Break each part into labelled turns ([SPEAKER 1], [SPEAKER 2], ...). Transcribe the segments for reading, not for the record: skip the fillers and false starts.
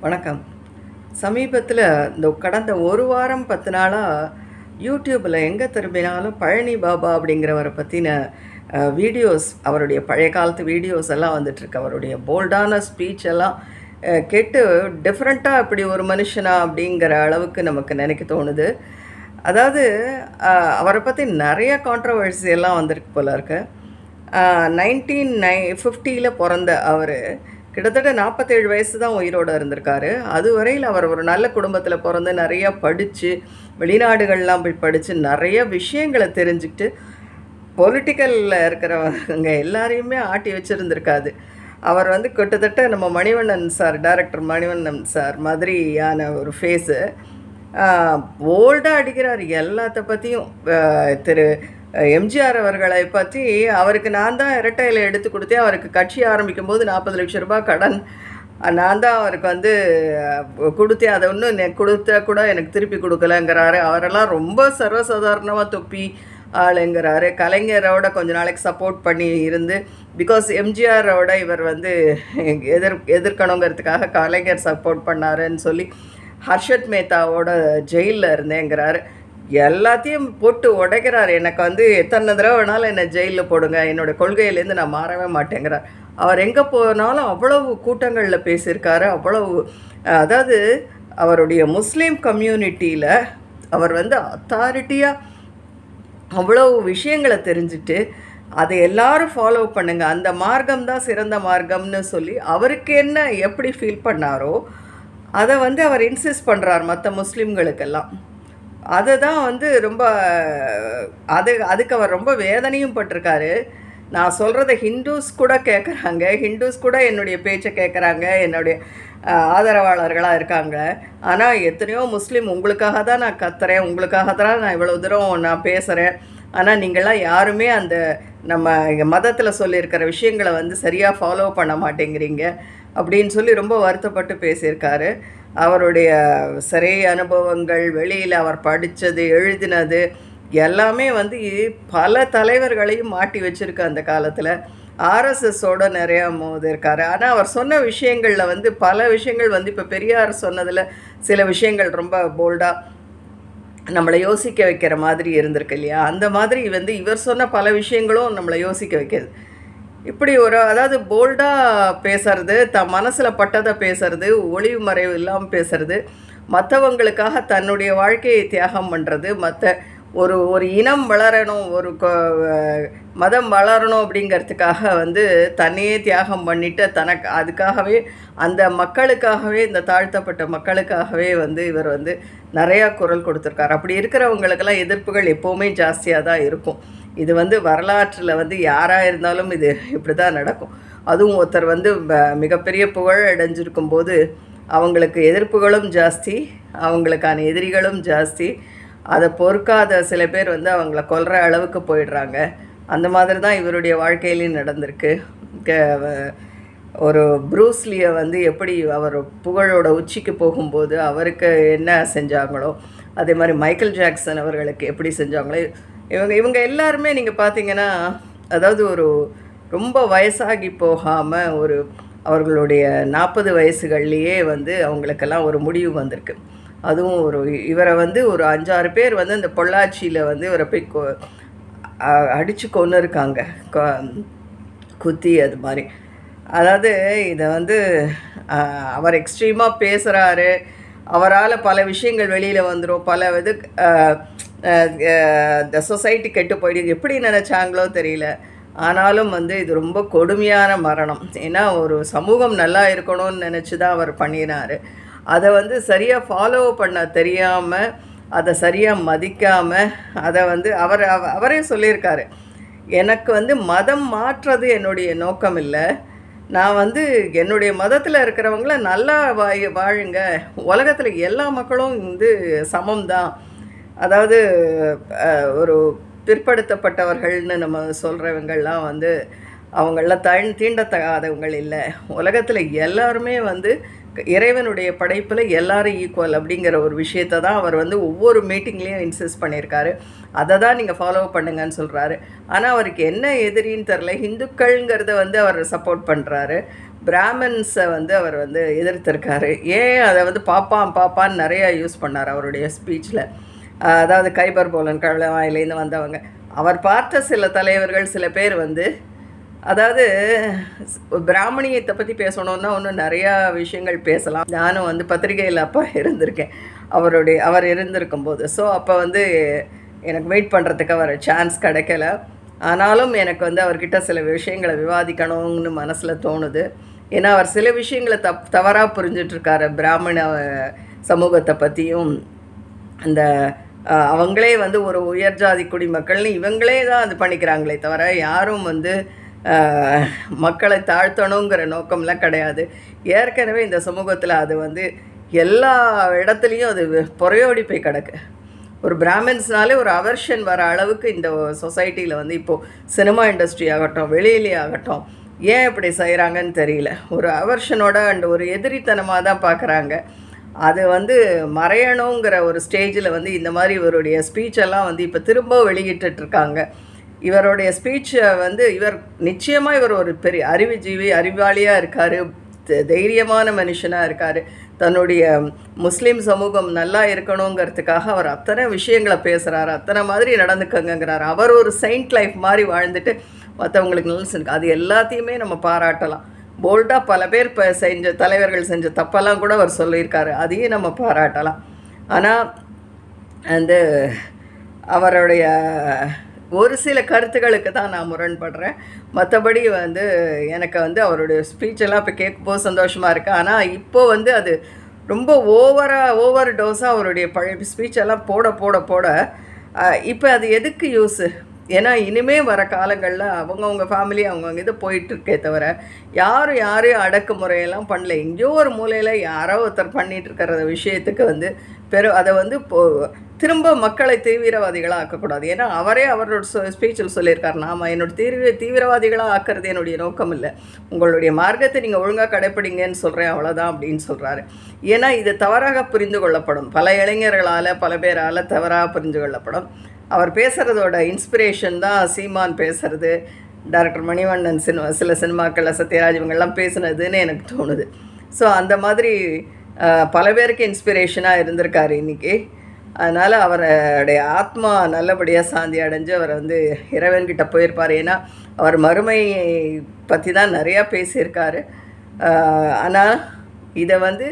[SPEAKER 1] வணக்கம். சமீபத்தில இந்த கடந்த 1 வாரம் 10 நாளா யூடியூப்ல எங்க திரும்பினாலும் பழனி பாபா அப்படிங்கிறவர பத்தின வீடியோஸ், அவருடைய பழைய காலத்து வீடியோஸ் எல்லாம் வந்துட்டுருக்கு. அவருடைய போல்டான ஸ்பீச் எல்லாம் கேட்டு டிஃப்ரெண்ட்டா இப்படி ஒரு மனுஷனா அப்படிங்கிற அளவுக்கு நமக்கு நினைக்க தோணுது. அதாவது அவர பத்தி நெறைய கான்ட்ரோவர்சி எல்லாம் வந்திருக்கு போல இருக்கு. 1950ல பொறந்த அவரு, கிட்டத்தட்ட 47 வயசு தான் உயிரோட இருந்திருக்காரு. அதுவரையில அவர் ஒரு நல்ல குடும்பத்தில பொறந்து, நெறையா படிச்சு, வெளிநாடுகள்லாம் போய் படிச்சு, நெறைய விஷயங்கள தெரிஞ்சுக்கிட்டு, பொலிட்டிக்கல்ல இருக்கிறவங்க எல்லாரையுமே ஆட்டி வச்சிருந்திருக்காது. அவர் வந்து கிட்டத்தட்ட நம்ம Manivannan sir, director Manivannan sir மாதிரியான ஒரு ஃபேஸு. போல்டா அடிக்கிறார் எல்லாத்த பத்தியும். திரு எம்ஜிஆர் அவர்களை பத்தி, அவருக்கு நான் தான் இரட்டை இலை எடுத்து குடுத்தேன். அவருக்கு கட்சி ஆரம்பிக்கும்போது ரூ. 40,00,000 கடன் நான் தான் அவருக்கு வந்து குடுத்தேன். அத இன்னும் குடுத்தா கூட எனக்கு திருப்பி குடுக்கலங்கிறாரு. அவரெல்லாம் ரொம்ப சர்வசாதாரணமா தொப்பி ஆளுங்கிறாரு. கலைஞரோட கொஞ்ச நாளைக்கு சப்போர்ட் பண்ணி இருந்து, பிகாஸ் எம்ஜிஆரோட இவர் வந்து எதிர்க்கணுங்கிறதுக்காக கலைஞர் சப்போர்ட் பண்ணாருன்னு சொல்லி, ஹர்ஷத் மேத்தாவோட ஜெயில்ல இருந்தேங்கிறாரு. எல்லாத்தையும் போட்டு உடைக்கிறார். எனக்கு வந்து எத்தனை தடவை வேணாலும் என்னை ஜெயிலில் போடுங்க, என்னோடய கொள்கையிலேருந்து நான் மாறவே மாட்டேங்கிறார். அவர் எங்கே போனாலும் அவ்வளவு கூட்டங்களில் பேசியிருக்காரு. அவ்வளவு, அதாவது அவருடைய முஸ்லீம் கம்யூனிட்டியில் அவர் வந்து அத்தாரிட்டியாக அவ்வளவு விஷயங்களை தெரிஞ்சுட்டு, அதை எல்லாரும் ஃபாலோ பண்ணுங்க, அந்த மார்க்கம் தான் சிறந்த மார்க்கம்னு சொல்லி அவருக்கு என்ன எப்படி ஃபீல் பண்ணாரோ அதை வந்து அவர் இன்சிஸ்ட் பண்ணுறார் மற்ற முஸ்லீம்களுக்கெல்லாம். அதை தான் வந்து ரொம்ப அதுக்கு அவர் ரொம்ப வேதனையும் பட்டிருக்காரு. நான் சொல்கிறத ஹிந்துஸ் கூட கேட்குறாங்க. ஹிந்துஸ் கூட என்னுடைய பேச்சை கேட்குறாங்க, என்னுடைய ஆதரவாளர்களாக இருக்காங்க. ஆனால் எத்தனையோ முஸ்லீம், உங்களுக்காக தான் நான் கத்துறேன், உங்களுக்காக தான் நான் இவ்வளோ தூரம் நான் பேசுகிறேன், ஆனால் நீங்கள்லாம் யாருமே அந்த நம்ம மதத்தில் சொல்லியிருக்கிற விஷயங்களை வந்து சரியாக ஃபாலோ பண்ண மாட்டேங்கிறீங்க அப்படின்னு சொல்லி ரொம்ப வருத்தப்பட்டு பேசியிருக்காரு. அவருடைய சிறை அனுபவங்கள், வெளியில் அவர் படித்தது, எழுதினது எல்லாமே வந்து பல தலைவர்களையும் மாட்டி வச்சுருக்கு அந்த காலத்தில். ஆர்எஸ்எஸோடு நிறையா மோதிருக்காரு. ஆனால் அவர் சொன்ன விஷயங்களில் வந்து பல விஷயங்கள் வந்து இப்போ பெரியார் சொன்னதில் சில விஷயங்கள் ரொம்ப போல்டாக நம்மளை யோசிக்க வைக்கிற மாதிரி இருந்திருக்கு இல்லையா? அந்த மாதிரி வந்து இவர் சொன்ன பல விஷயங்களும் நம்மளை யோசிக்க வைக்கிறது. இப்படி ஒரு, அதாவது போல்டாக பேசுறது, மனசில் பட்டதை பேசுறது, ஒளிவு மறைவு இல்லாமல் பேசுறது, மற்றவங்களுக்காக தன்னுடைய வாழ்க்கையை தியாகம் பண்ணுறது, ஒரு ஒரு இனம் வளரணும், ஒரு மதம் வளரணும் அப்படிங்கிறதுக்காக வந்து தன்னையே தியாகம் பண்ணிவிட்டு அதுக்காகவே, அந்த மக்களுக்காகவே, இந்த தாழ்த்தப்பட்ட மக்களுக்காகவே வந்து இவர் வந்து நிறையா குரல் கொடுத்துருக்கார். அப்படி இருக்கிறவங்களுக்கெல்லாம் எதிர்ப்புகள் எப்போவுமே ஜாஸ்தியாக தான் இருக்கும். இது வந்து வரலாற்றில் வந்து யாராக இருந்தாலும் இது இப்படி தான் நடக்கும். அதுவும் ஒருத்தர் வந்து மிகப்பெரிய புகழ் அடைஞ்சிருக்கும் போது அவங்களுக்கு எதிர்ப்புகளும் ஜாஸ்தி, அவங்களுக்கான எதிரிகளும் ஜாஸ்தி. அதை பொறுக்காத சில பேர் வந்து அவங்கள கொல்கிற அளவுக்கு போயிடுறாங்க. அந்த மாதிரி தான் இவருடைய வாழ்க்கையிலையும் நடந்திருக்கு. ஒரு ப்ரூஸ்லியை வந்து எப்படி அவர் புகழோட உச்சிக்கு போகும்போது அவருக்கு என்ன செஞ்சாங்களோ, அதே மாதிரி மைக்கேல் ஜாக்சன் அவர்களுக்கு எப்படி செஞ்சாங்களோ, இவங்க எல்லாருமே நீங்கள் பார்த்தீங்கன்னா, அதாவது ஒரு ரொம்ப வயசாகி போகாமல் அவர்களுடைய 40 வயசுகள்லேயே வந்து அவங்களுக்கெல்லாம் ஒரு முடிவு வந்திருக்கு. அதுவும் இவரை வந்து ஒரு 5-6 பேர் வந்து இந்த பொள்ளாச்சியில் வந்து இவரை போய் அடித்து கொன்று இருக்காங்க, குத்தி அது மாதிரி. அதாவது இதை வந்து அவர் எக்ஸ்ட்ரீமாக பேசுகிறாரு, அவரால் பல விஷயங்கள் வெளியில் வந்துடும், பல இது இந்த சொசைட்டி கெட்டு போயிடுது, எப்படி நினச்சாங்களோ தெரியல. ஆனாலும் வந்து இது ரொம்ப கொடுமையான மரணம். ஏன்னா ஒரு சமூகம் நல்லா இருக்கணும்னு நினச்சி தான் அவர் பண்ணினார். அதை வந்து சரியாக ஃபாலோ பண்ண தெரியாமல், அதை சரியாக மதிக்காமல், அதை வந்து அவரே சொல்லியிருக்காரு, எனக்கு வந்து மதம் மாற்றுறது என்னுடைய நோக்கம் இல்லை, நான் வந்து என்னுடைய மதத்தில் இருக்கிறவங்கள நல்லா வாழுங்க, உலகத்தில் எல்லா மக்களும் வந்து சமம்தான், அதாவது ஒரு பிற்படுத்தப்பட்டவர்கள்னு நம்ம சொல்கிறவங்கள்லாம் வந்து அவங்கள தீண்டத்தகாதவங்கள் இல்லை, உலகத்தில் எல்லாருமே வந்து இறைவனுடைய படைப்பில் எல்லாரும் ஈக்குவல் அப்படிங்கிற ஒரு விஷயத்தை தான் அவர் வந்து ஒவ்வொரு மீட்டிங்லேயும் இன்சிஸ்ட் பண்ணியிருக்காரு. அதை தான் நீங்கள் ஃபாலோ பண்ணுங்கன்னு சொல்கிறாரு. ஆனால் அவருக்கு என்ன எதிரின்னு தெரில. ஹிந்துக்கள்ங்கிறத வந்து அவர் சப்போர்ட் பண்ணுறாரு, பிராமின்ஸை வந்து அவர் வந்து எதிர்த்திருக்காரு. ஏன் அதை வந்து பாப்பான்னு நிறையா யூஸ் பண்ணார் அவருடைய ஸ்பீச்சில். அதாவது கைபர் போலன் கள்ளவாயிலேருந்து வந்தவங்க, அவர் பார்த்த சில தலைவர்கள் சில பேர் வந்து, அதாவது பிராமணியத்தை பற்றி பேசணுன்னா இன்னும் நிறையா விஷயங்கள் பேசலாம். நானும் வந்து பத்திரிகையில் அப்போ இருந்திருக்கேன் அவர் இருந்திருக்கும்போது. ஸோ அப்போ வந்து எனக்கு வெயிட் பண்ணுறதுக்கு அவர் சான்ஸ் கிடைக்கல. ஆனாலும் எனக்கு வந்து அவர்கிட்ட சில விஷயங்களை விவாதிக்கணும்னு மனசில் தோணுது. ஏன்னா அவர் சில விஷயங்களை தவறாக புரிஞ்சிட்ருக்காரு. பிராமண சமூகத்தை பற்றியும் அந்த அவங்களே வந்து ஒரு உயர் ஜாதி குடிமக்கள்னு இவங்களே தான் அது பண்ணிக்கிறாங்களே தவிர யாரும் வந்து மக்களை தாழ்த்தணுங்கிற நோக்கம்லாம் கிடையாது. ஏற்கனவே இந்த சமூகத்தில் அது வந்து எல்லா இடத்துலையும் அது புறையோடி போய் கிடக்கு. ஒரு பிராமின்ஸ்னாலே ஒரு அவர்ஷன் வர அளவுக்கு இந்த சொசைட்டியில் வந்து இப்போது சினிமா இண்டஸ்ட்ரி ஆகட்டும், வெளியிலே ஆகட்டும், ஏன் இப்படி செய்கிறாங்கன்னு தெரியல. ஒரு அவர்ஷனோட அண்ட் ஒரு எதிரித்தனமாக தான் பார்க்குறாங்க. அது வந்து மறையணுங்கிற ஒரு ஸ்டேஜில் வந்து இந்த மாதிரி இவருடைய ஸ்பீச்செல்லாம் வந்து இப்போ திரும்ப வெளியிட்டுருக்காங்க. இவருடைய ஸ்பீச்சை வந்து நிச்சயமாக இவர் ஒரு பெரிய அறிவுஜீவி, அறிவாளியாக இருக்கார், தைரியமான மனுஷனாக இருக்கார். தன்னுடைய முஸ்லீம் சமூகம் நல்லா இருக்கணுங்கிறதுக்காக அவர் அத்தனை விஷயங்களை பேசுகிறாரு, அத்தனை மாதிரி நடந்துக்கங்கிறார். அவர் ஒரு செயின்ட் லைஃப் மாதிரி வாழ்ந்துட்டு மற்றவங்களுக்கு நல்ல அது எல்லாத்தையுமே நம்ம பாராட்டலாம். போல்டாக பல பேர் இப்போ தலைவர்கள் செஞ்ச தப்பெல்லாம் கூட அவர் சொல்லியிருக்காரு, அதையும் நம்ம பாராட்டலாம். ஆனால் அந்த அவருடைய ஒரு சில கருத்துக்களுக்கு தான் நான் முரண்படுறேன். மற்றபடி வந்து எனக்கு வந்து அவருடைய ஸ்பீச்செல்லாம் இப்போ கேட்கும்போது சந்தோஷமாக இருக்குது. ஆனால் இப்போது வந்து அது ரொம்ப ஓவர் டோஸாக அவருடைய பழைய ஸ்பீச்செல்லாம் போட இப்போ அது எதுக்கு யூஸு? ஏன்னா இனிமேல் வர காலங்களில் அவங்கவுங்க ஃபேமிலி அவங்கவுங்க இது போயிட்டுருக்கே தவிர யாரையும் அடக்குமுறையெல்லாம் பண்ணல. எங்கேயோ ஒரு மூலையில் யாரோ ஒருத்தர் பண்ணிகிட்ருக்கிற விஷயத்துக்கு வந்து அதை வந்து திரும்ப மக்களை தீவிரவாதிகளாக ஆக்கக்கூடாது. ஏன்னா அவரோட ஸ்பீச்சில் சொல்லியிருக்காரு, நாம் தீவிரவாதிகளாக ஆக்கிறது என்னுடைய நோக்கம் இல்லை, உங்களுடைய மார்க்கத்தை நீங்கள் ஒழுங்காக கடைப்பிடிங்கன்னு சொல்கிறேன், அவ்வளோதான் அப்படின்னு சொல்கிறாரு. ஏன்னா இது தவறாக புரிந்து கொள்ளப்படும், பல இளைஞர்களால் பல பேரால் தவறாக புரிந்து கொள்ளப்படும். அவர் பேசுகிறதோட இன்ஸ்பிரேஷன் தான் சீமான் பேசுகிறது, டைரக்டர் மணிவண்ணன் சில சினிமாக்களில் சத்யராஜ் இவங்கெல்லாம் பேசுனதுன்னு எனக்கு தோணுது. ஸோ அந்த மாதிரி பல பேருக்கு இன்ஸ்பிரேஷனாக இருந்திருக்காரு இன்றைக்கி. அதனால் அவருடைய ஆத்மா நல்லபடியாக சாந்தி அடைஞ்சு அவர் வந்து இறைவன்கிட்ட போயிருப்பார். ஏன்னா அவர் மறுமையை பற்றி தான் நிறையா பேசியிருக்காரு. ஆனால் இதை வந்து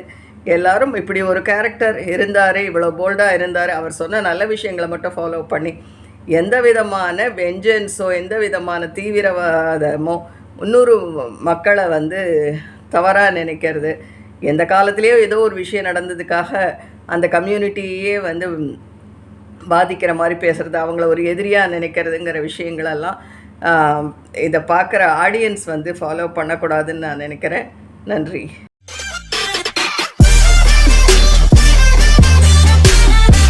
[SPEAKER 1] எல்லோரும் இப்படி ஒரு கேரக்டர் இருந்தார், இவ்வளோ போல்டாக இருந்தார், அவர் சொன்ன நல்ல விஷயங்களை மட்டும் ஃபாலோ பண்ணி எந்த விதமான வெஞ்சன்ஸோ எந்த விதமான தீவிரவாதமோ இன்னொரு மக்களை வந்து தவறாக நினைக்கிறது, எந்த காலத்துலேயோ ஏதோ ஒரு விஷயம் நடந்ததுக்காக அந்த கம்யூனிட்டியே வந்து பாதிக்கிற மாதிரி பேசுகிறது, அவங்கள ஒரு எதிரியாக நினைக்கிறதுங்கிற விஷயங்களெல்லாம் இதை பார்க்குற ஆடியன்ஸ் வந்து ஃபாலோ பண்ணக்கூடாதுன்னு நான் நினைக்கிறேன். நன்றி.